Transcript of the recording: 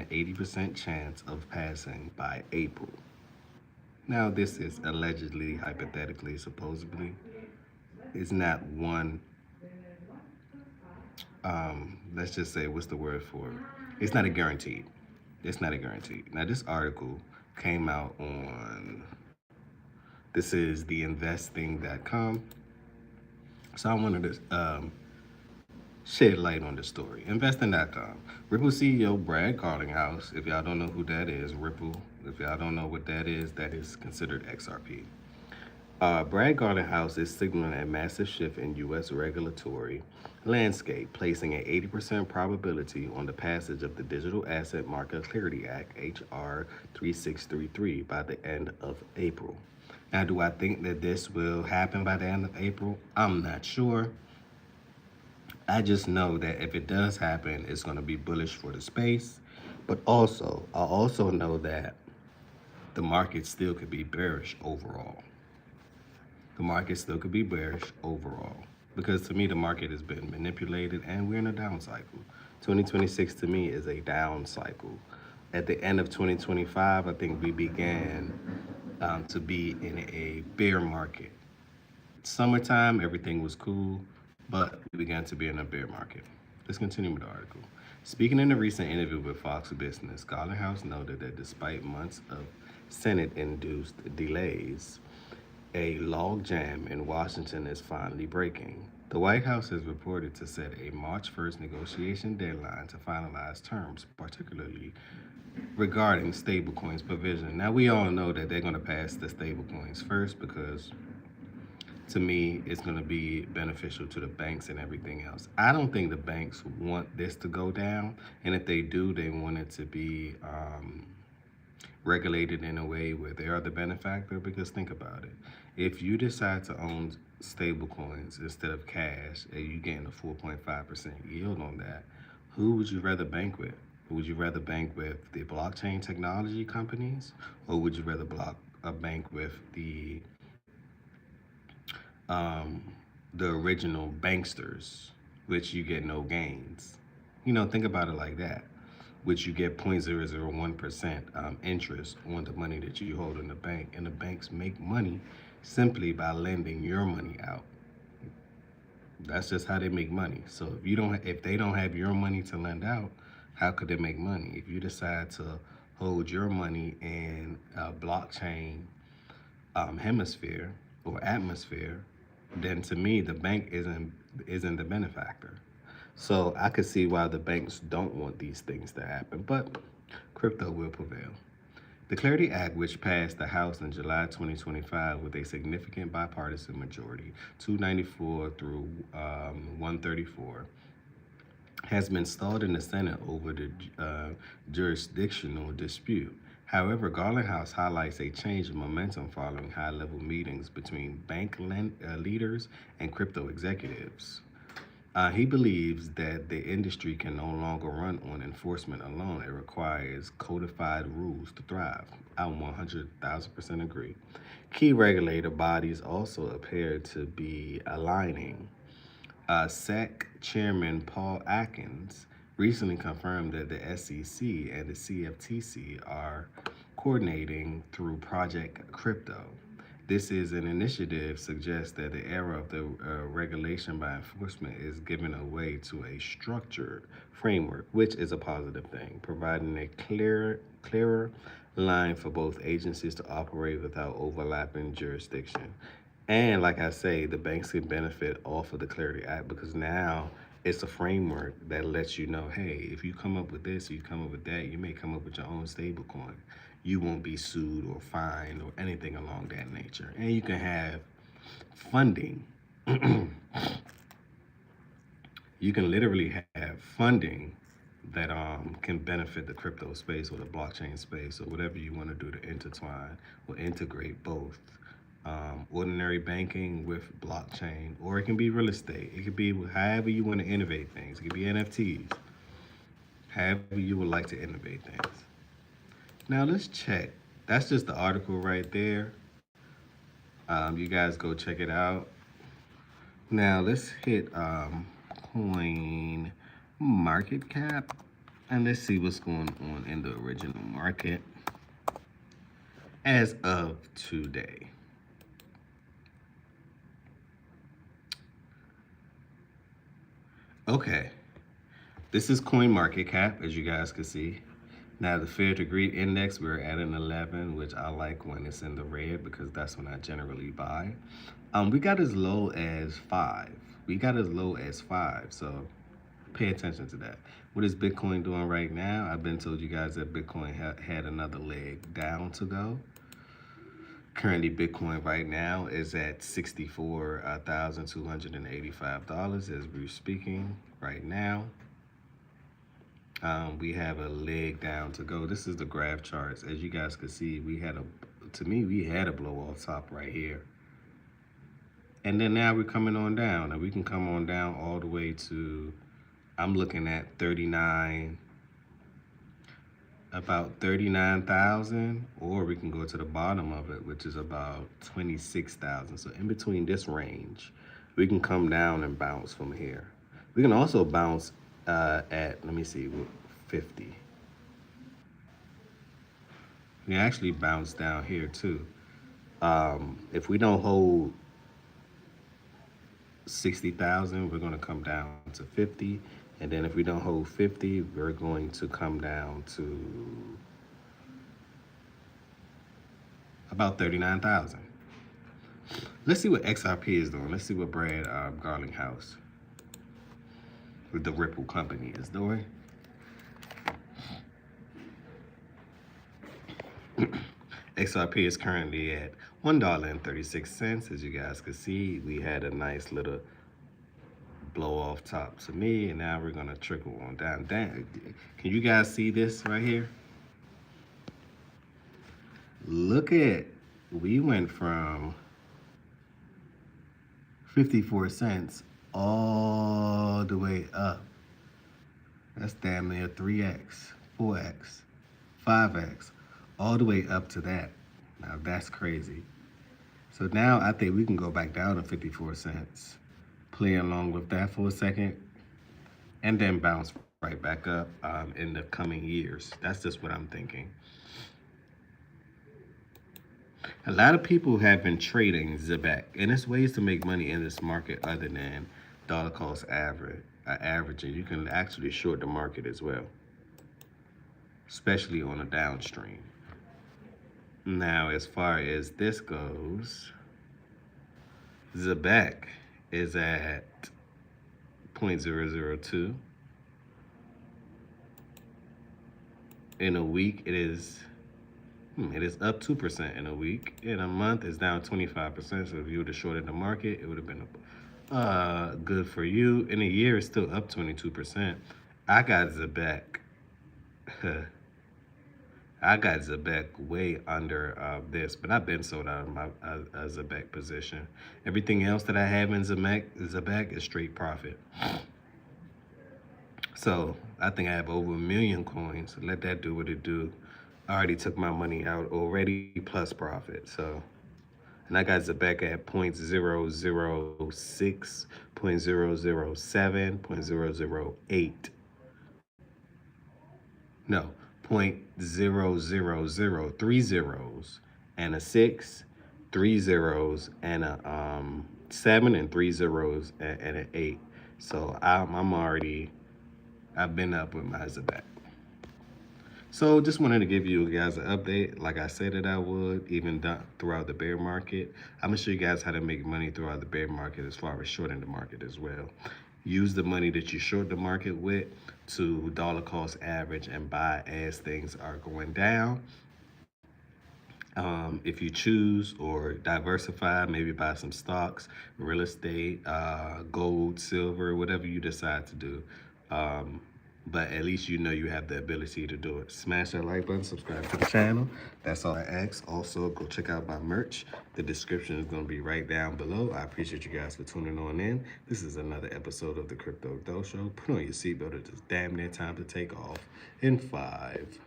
80% chance of passing by April. Now, this is allegedly, hypothetically, supposedly. It's not one, let's just say, what's the word for it? It's not a guarantee. It's not a guarantee. Now, this article came out on, this is theinvesting.com. So I wanted to shed light on the story. Investing.com. Ripple CEO Brad Garlinghouse, if y'all don't know who that is, Ripple, if y'all don't know what that is considered XRP. Brad Garlinghouse is signaling a massive shift in U.S. regulatory landscape, placing an 80% probability on the passage of the Digital Asset Market Clarity Act, H.R. 3633, by the end of April. Now, do I think that this will happen by the end of April? I'm not sure. I just know that if it does happen, it's going to be bullish for the space. But also, I also know that the market still could be bearish overall. The market still could be bearish overall. Because to me, the market has been manipulated and we're in a down cycle. 2026 to me is a down cycle. At the end of 2025, I think we began to be in a bear market. Summertime, everything was cool, but we began to be in a bear market. Let's continue with the article. Speaking in a recent interview with Fox Business, Garlinghouse noted that despite months of Senate-induced delays, a logjam in Washington is finally breaking. The White House is reported to set a March 1st negotiation deadline to finalize terms, particularly regarding stablecoins provision. Now, we all know that they're going to pass the stablecoins first because to me, it's going to be beneficial to the banks and everything else. I don't think the banks want this to go down. And if they do, they want it to be regulated in a way where they are the benefactor. Because think about it. If you decide to own stable coins instead of cash and you getting a 4.5% yield on that, who would you rather bank with? Would you rather bank with the blockchain technology companies, or would you rather bank with um, the original banksters, which you get no gains? Think about it like that, which you get 0.001% interest on the money that you hold in the bank, and the banks make money simply by lending your money out. That's just how they make money. So if they don't have your money to lend out, how could they make money? If you decide to hold your money in a blockchain hemisphere or atmosphere, then to me the bank isn't the benefactor. So I could see why the banks don't want these things to happen, but crypto will prevail. The Clarity Act, which passed the House in July 2025 with a significant bipartisan majority, 294 through 134, has been stalled in the Senate over the jurisdictional dispute. However, Garlinghouse highlights a change in momentum following high-level meetings between leaders and crypto executives. He believes that the industry can no longer run on enforcement alone. It requires codified rules to thrive. I 100,000% agree. Key regulator bodies also appear to be aligning. SEC Chairman Paul Atkins recently confirmed that the SEC and the CFTC are coordinating through Project Crypto. This is an initiative suggests that the era of the regulation by enforcement is giving way to a structured framework, which is a positive thing, providing a clearer line for both agencies to operate without overlapping jurisdiction. And like I say, the banks can benefit off of the Clarity Act because now it's a framework that lets you know, hey, if you come up with this, or you come up with that, you may come up with your own stable coin. You won't be sued or fined or anything along that nature. And you can have funding. You can literally have funding that can benefit the crypto space or the blockchain space or whatever you want to do to intertwine or integrate both ordinary banking with blockchain, or it can be real estate. It could be however you want to innovate things. It could be NFTs, however you would like to innovate things. Now let's check. That's just the article right there. You guys go check it out. Now let's hit coin market cap. And let's see what's going on in the original market as of today. Okay, this is coin market cap, as you guys can see. Now the fear to greed index, we're at an 11, which I like when it's in the red because that's when I generally buy. We got as low as 5. We got as low as 5, so pay attention to that. What is Bitcoin doing right now? I've been told you guys that Bitcoin had another leg down to go. Currently, Bitcoin right now is at $64,285 as we're speaking right now. We have a leg down to go. This is the graph charts. As you guys can see, we had a blow off top right here. And then now we're coming on down, and we can come on down all the way to, I'm looking at 39, about 39,000, or we can go to the bottom of it, which is about 26,000. So in between this range, we can come down and bounce from here. We can also bounce at, let me see, 50. We can actually bounce down here too. If we don't hold 60,000, we're going to come down to 50. And then if we don't hold 50, we're going to come down to about 39,000. Let's see what XRP is doing. Let's see what Brad Garlinghouse with the Ripple company is doing. XRP is currently at $1.36. As you guys can see, we had a nice little blow off top to me, and now we're gonna trickle on down. Can you guys see this right here? Look at, we went from 54 cents all the way up. That's damn near 3x, 4x, 5x, all the way up to that. Now that's crazy. So now I think we can go back down to 54 cents. Play along with that for a second, and then bounce right back up in the coming years. That's just what I'm thinking. A lot of people have been trading Zebek, and there's ways to make money in this market other than dollar cost averaging. You can actually short the market as well, especially on a downstream. Now, as far as this goes, Zebek is at 0.002. In a week, it is up 2% in a week. In a month, it's down 25%. So if you would have shorted the market, it would have been good for you. In a year, it's still up 22%. I got Zebek. I got Zebek way under this, but I've been sold out of my Zebek position. Everything else that I have in Zebek is straight profit. So I think I have over 1 million coins. Let that do what it do. I already took my money out already plus profit. So, and I got Zebek at 0.006, 0.007, 0.008. No. 0.000, 3 zeros and a 6, 3 zeros and a 7, and 3 zeros and an 8. So I've been up with my Zebek. So just wanted to give you guys an update, like I said that I would, even throughout the bear market. I'm gonna show you guys how to make money throughout the bear market as far as shorting the market as well. Use the money that you short the market with to dollar cost average and buy as things are going down. If you choose, or diversify, maybe buy some stocks, real estate, gold, silver, whatever you decide to do. But at least you know you have the ability to do it. Smash that like button, subscribe to the channel. That's all I ask. Also, go check out my merch. The description is going to be right down below. I appreciate you guys for tuning on in. This is another episode of the Crypto Dough Show. Put on your seatbelt. It's damn near time to take off in 5,